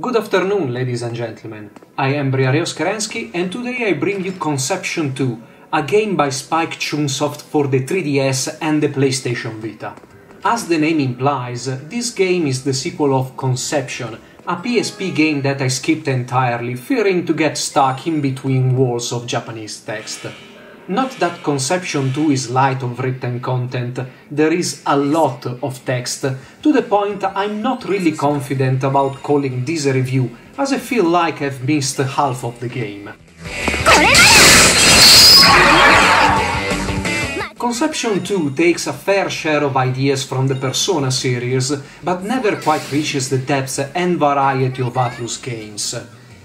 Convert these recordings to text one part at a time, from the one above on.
Good afternoon, ladies and gentlemen. I am Briareos Kerensky, and today I bring you Conception 2, a game by Spike Chunsoft for the 3DS and the PlayStation Vita. As the name implies, this game is the sequel of Conception, a PSP game that I skipped entirely, fearing to get stuck in between walls of Japanese text. Not that Conception 2 is light of written content, there is a lot of text, to the point I'm not really confident about calling this a review, as I feel like I've missed half of the game. Conception 2 takes a fair share of ideas from the Persona series, but never quite reaches the depth and variety of Atlus games.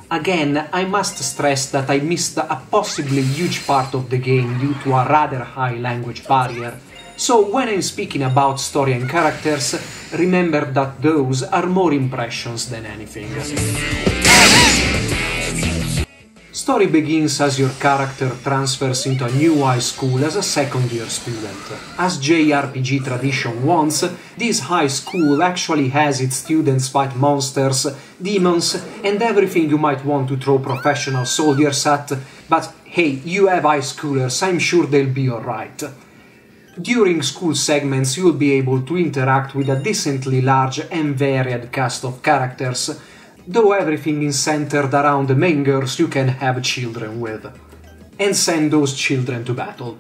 Again, I must stress that I missed a possibly huge part of the game due to a rather high language barrier, so when I'm speaking about story and characters, remember that those are more impressions than anything. Story begins as your character transfers into a new high school as a second-year student. As JRPG tradition wants, this high school actually has its students fight monsters, demons, and everything you might want to throw professional soldiers at, but hey, you have high schoolers, I'm sure they'll be alright. During school segments you'll be able to interact with a decently large and varied cast of characters, though everything is centered around the main girls you can have children with, and send those children to battle.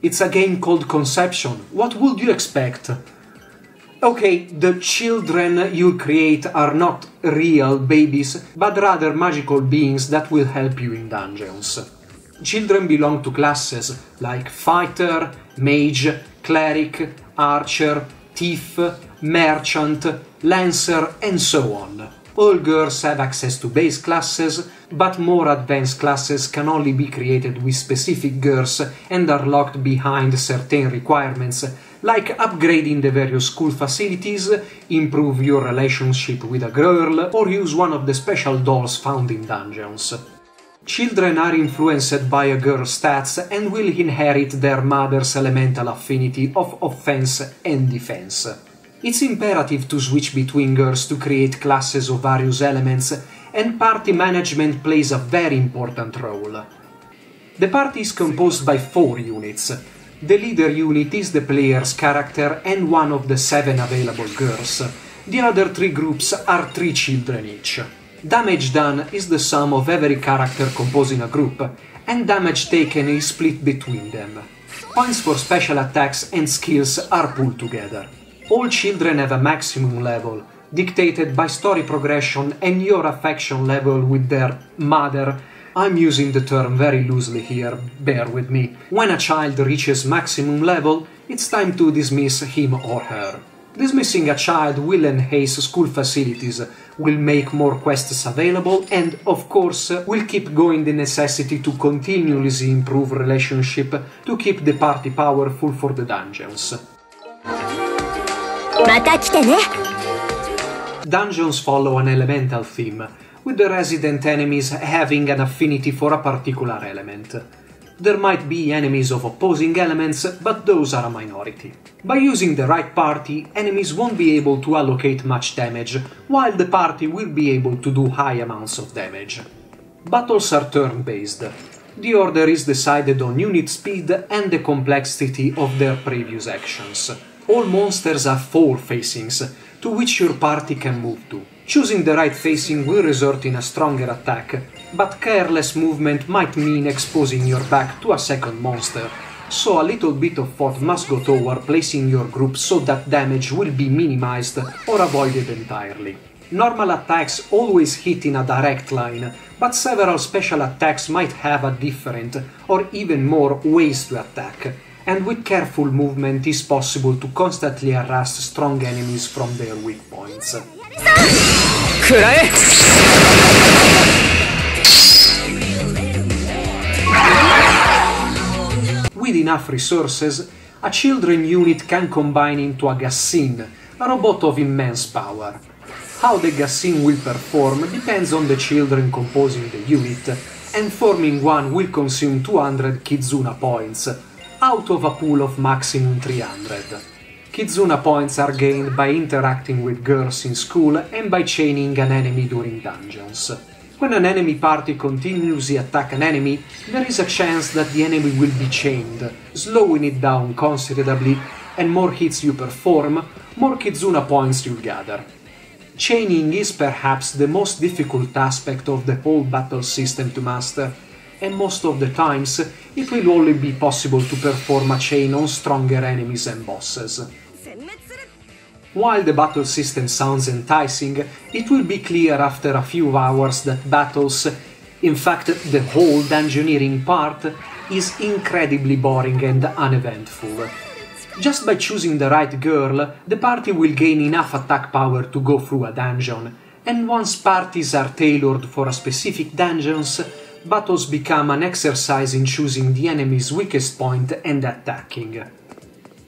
It's a game called Conception, what would you expect? Okay, the children you'll create are not real babies, but rather magical beings that will help you in dungeons. Children belong to classes like Fighter, Mage, Cleric, Archer, Thief, Merchant, Lancer, and so on. All girls have access to base classes, but more advanced classes can only be created with specific girls and are locked behind certain requirements, like upgrading the various school facilities, improve your relationship with a girl, or use one of the special dolls found in dungeons. Children are influenced by a girl's stats and will inherit their mother's elemental affinity of offense and defense. It's imperative to switch between girls to create classes of various elements, and party management plays a very important role. The party is composed by 4 units. The leader unit is the player's character and one of the 7 available girls. The other 3 groups are 3 children each. Damage done is the sum of every character composing a group, and damage taken is split between them. Points for special attacks and skills are pooled together. All children have a maximum level, dictated by story progression and your affection level with their mother. I'm using the term very loosely here, bear with me. When a child reaches maximum level, it's time to dismiss him or her. Dismissing a child will enhance school facilities, will make more quests available, and, of course, will keep going the necessity to continuously improve relationship to keep the party powerful for the dungeons. Dungeons follow an elemental theme, with the resident enemies having an affinity for a particular element. There might be enemies of opposing elements, but those are a minority. By using the right party, enemies won't be able to allocate much damage, while the party will be able to do high amounts of damage. Battles are turn-based. The order is decided on unit speed and the complexity of their previous actions. All monsters have 4 facings, to which your party can move to. Choosing the right facing will result in a stronger attack, but careless movement might mean exposing your back to a second monster, so a little bit of thought must go toward placing your group so that damage will be minimized or avoided entirely. Normal attacks always hit in a direct line, but several special attacks might have a different, or even more, ways to attack, and with careful movement is possible to constantly harass strong enemies from their weak points. With enough resources, a children unit can combine into a Gassin, a robot of immense power. How the Gassin will perform depends on the children composing the unit, and forming one will consume 200 Kizuna points, out of a pool of maximum 300. Kizuna points are gained by interacting with girls in school and by chaining an enemy during dungeons. When an enemy party continuously attack an enemy, there is a chance that the enemy will be chained, slowing it down considerably, and more hits you perform, more Kizuna points you gather. Chaining is perhaps the most difficult aspect of the whole battle system to master, and most of the times it will only be possible to perform a chain on stronger enemies and bosses. While the battle system sounds enticing, it will be clear after a few hours that battles, in fact the whole dungeoneering part, is incredibly boring and uneventful. Just by choosing the right girl, the party will gain enough attack power to go through a dungeon, and once parties are tailored for a specific dungeons, battles become an exercise in choosing the enemy's weakest point and attacking.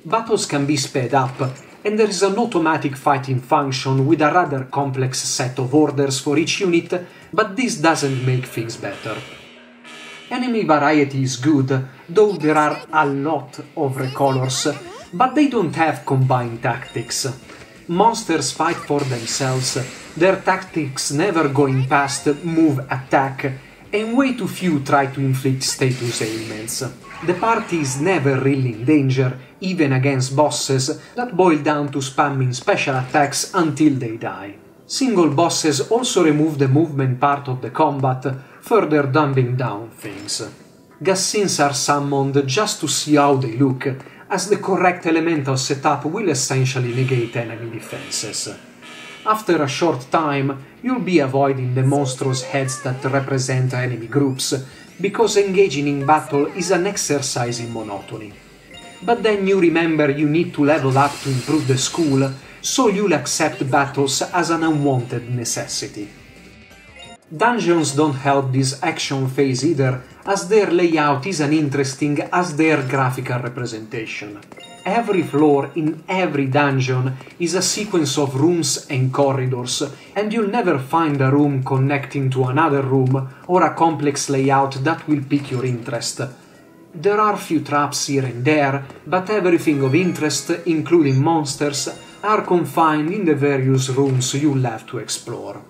Battles can be sped up, and there is an automatic fighting function with a rather complex set of orders for each unit, but this doesn't make things better. Enemy variety is good, though there are a lot of recolors, but they don't have combined tactics. Monsters fight for themselves, their tactics never going past move attack, and way too few try to inflict status ailments. The party is never really in danger, even against bosses that boil down to spamming special attacks until they die. Single bosses also remove the movement part of the combat, further dumbing down things. Gassins are summoned just to see how they look, as the correct elemental setup will essentially negate enemy defenses. After a short time, you'll be avoiding the monstrous heads that represent enemy groups, because engaging in battle is an exercise in monotony. But then you remember you need to level up to improve the school, so you'll accept battles as an unwanted necessity. Dungeons don't help this action phase either, as their layout is as interesting as their graphical representation. Every floor in every dungeon is a sequence of rooms and corridors, and you'll never find a room connecting to another room or a complex layout that will pique your interest. There are few traps here and there, but everything of interest, including monsters, are confined in the various rooms you'll have to explore.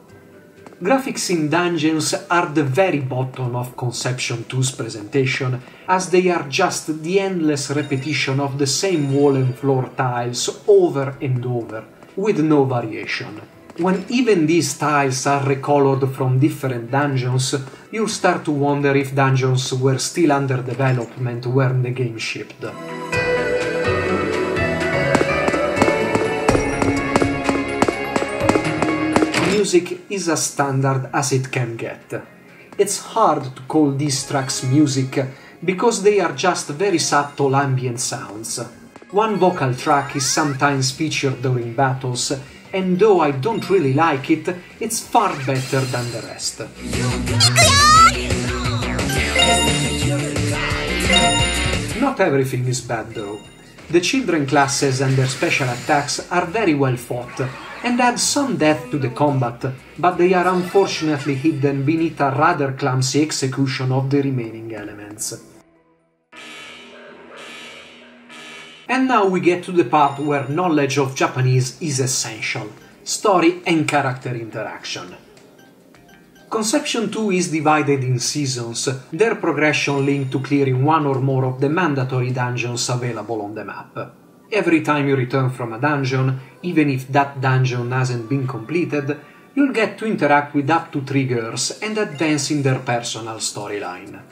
Graphics in dungeons are the very bottom of Conception 2's presentation, as they are just the endless repetition of the same wall and floor tiles over and over, with no variation. When even these tiles are recolored from different dungeons, you start to wonder if dungeons were still under development when the game shipped. Music is as standard as it can get. It's hard to call these tracks music, because they are just very subtle ambient sounds. One vocal track is sometimes featured during battles, and though I don't really like it, it's far better than the rest. Not everything is bad though. The children classes and their special attacks are very well fought, and add some depth to the combat, but they are unfortunately hidden beneath a rather clumsy execution of the remaining elements. And now we get to the part where knowledge of Japanese is essential: story and character interaction. Conception 2 is divided in seasons, their progression linked to clearing one or more of the mandatory dungeons available on the map. Every time you return from a dungeon, even if that dungeon hasn't been completed, you'll get to interact with up to 3 girls and advance in their personal storyline.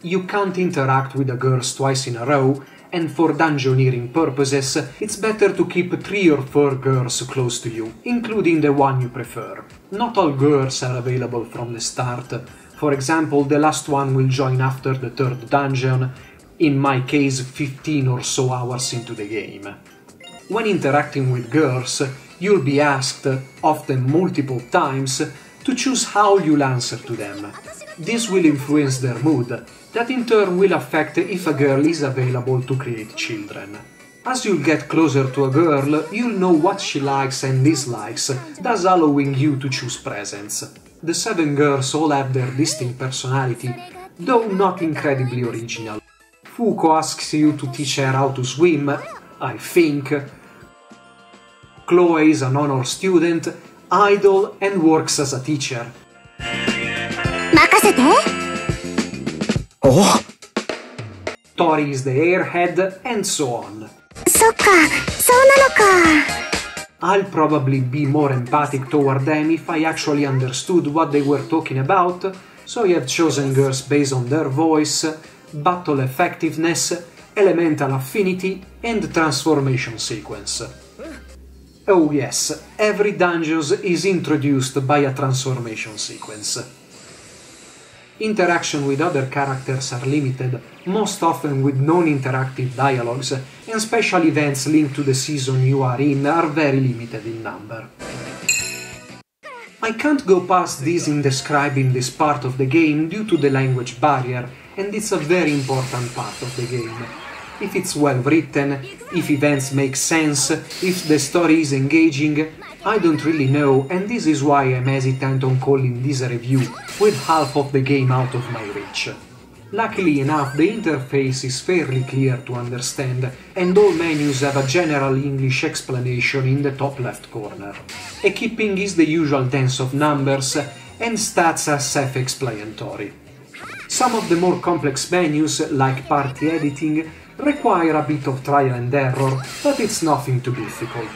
You can't interact with the girls twice in a row, and for dungeoneering purposes, it's better to keep 3 or 4 girls close to you, including the one you prefer. Not all girls are available from the start. For example, the last one will join after the 3rd dungeon, in my case 15 or so hours into the game. When interacting with girls, you'll be asked, often multiple times, to choose how you'll answer to them. This will influence their mood, that in turn will affect if a girl is available to create children. As you'll get closer to a girl, you'll know what she likes and dislikes, thus allowing you to choose presents. The 7 girls all have their distinct personality, though not incredibly original. Fuko asks you to teach her how to swim, I think. Chloe is an honor student, idol, and works as a teacher. 任せて。お Tori is the airhead, and so on. そっか、そうなのか。I'll probably be more empathic toward them if I actually understood what they were talking about, so I have chosen girls based on their voice, battle effectiveness, elemental affinity, and transformation sequence. Oh yes, every dungeon is introduced by a transformation sequence. Interaction with other characters are limited, most often with non-interactive dialogues, and special events linked to the season you are in are very limited in number. I can't go past this in describing this part of the game due to the language barrier, and it's a very important part of the game. If it's well written, if events make sense, if the story is engaging, I don't really know, and this is why I'm hesitant on calling this a review, with half of the game out of my reach. Luckily enough, the interface is fairly clear to understand, and all menus have a general English explanation in the top left corner. Equipping is the usual dance of numbers, and stats are self-explanatory. Some of the more complex menus, like party editing, require a bit of trial and error, but it's nothing too difficult.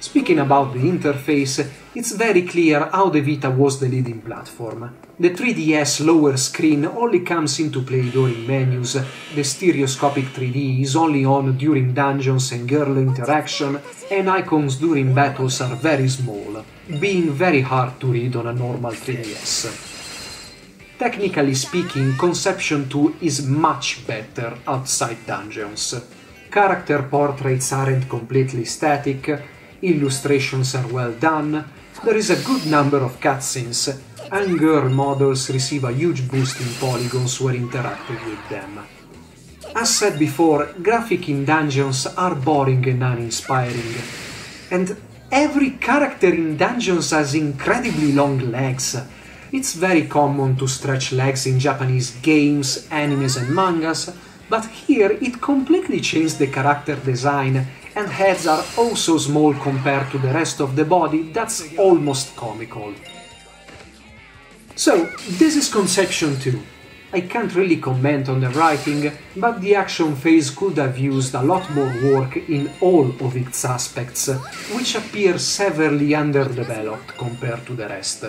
Speaking about the interface, it's very clear how the Vita was the leading platform. The 3DS lower screen only comes into play during menus, the stereoscopic 3D is only on during dungeons and girl interaction, and icons during battles are very small, being very hard to read on a normal 3DS. Technically speaking, Conception 2 is much better outside dungeons. Character portraits aren't completely static, illustrations are well done, there is a good number of cutscenes, and girl models receive a huge boost in polygons when interacting with them. As said before, graphics in dungeons are boring and uninspiring, and every character in dungeons has incredibly long legs. It's very common to stretch legs in Japanese games, animes and mangas, but here it completely changed the character design, and heads are oh so small compared to the rest of the body that's almost comical. So, this is Conception 2. I can't really comment on the writing, but the action phase could have used a lot more work in all of its aspects, which appear severely underdeveloped compared to the rest.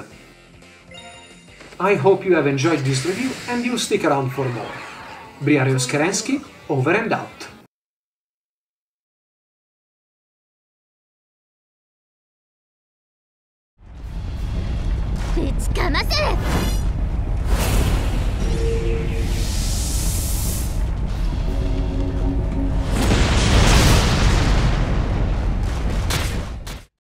I hope you have enjoyed this review and you'll stick around for more. Briarios Kerensky, over and out. ぶちかませ。